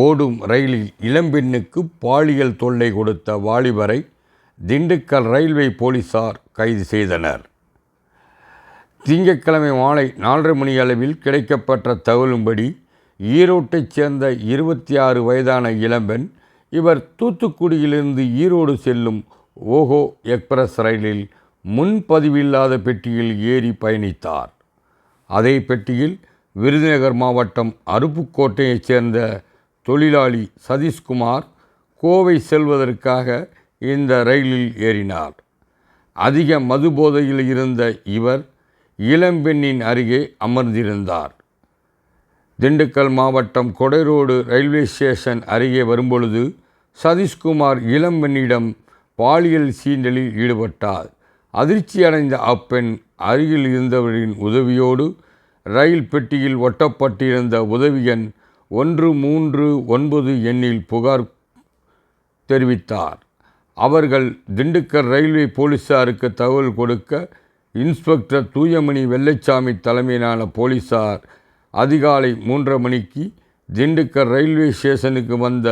ஓடும் ரயிலில் இளம்பெண்ணுக்கு பாலியல் தொல்லை கொடுத்த வாலிபரை திண்டுக்கல் ரயில்வே போலீசார் கைது செய்தனர். திங்கட்கிழமை மாலை 4:30 மணி அளவில் கிடைக்கப்பெற்ற தகவலின்படி ஈரோட்டைச் சேர்ந்த 26 வயதான இளம்பெண் இவர் தூத்துக்குடியிலிருந்து ஈரோடு செல்லும் ஓகோ எக்ஸ்பிரஸ் ரயிலில் முன்பதிவில்லாத பெட்டியில் ஏறி பயணித்தார். அதே பெட்டியில் விருதுநகர் மாவட்டம் அருப்புக்கோட்டையைச் சேர்ந்த தொழிலாளி சதீஷ்குமார் கோவை செல்வதற்காக இந்த ரயிலில் ஏறினார். அதிக மது போதையில் இருந்த இவர் இளம்பெண்ணின் அருகே அமர்ந்திருந்தார். திண்டுக்கல் மாவட்டம் கொடைரோடு ரயில்வே ஸ்டேஷன் அருகே வரும்பொழுது சதீஷ்குமார் இளம்பெண்ணிடம் பாலியல் சீண்டலில் ஈடுபட்டார். அதிர்ச்சியடைந்த அப்பெண் அருகில் இருந்தவரின் உதவியோடு ரயில் பெட்டியில் ஒட்டப்பட்டிருந்த உதவி எண் 139 எண்ணில் புகார் தெரிவித்தார். அவர்கள் திண்டுக்கல் ரயில்வே போலீசாருக்கு தகவல் கொடுக்க இன்ஸ்பெக்டர் தூயமணி வெள்ளைச்சாமி தலைமையிலான போலீசார் அதிகாலை 3:30 மணிக்கு திண்டுக்கல் ரயில்வே ஸ்டேஷனுக்கு வந்த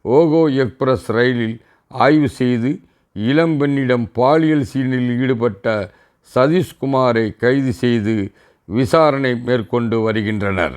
ஓகோ எக்ஸ்பிரஸ் ரயிலில் ஆய்வு செய்து இளம்பெண்ணிடம் பாலியல் சீண்டலில் ஈடுபட்ட சதீஷ்குமாரை கைது செய்து விசாரணை மேற்கொண்டு வருகின்றனர்.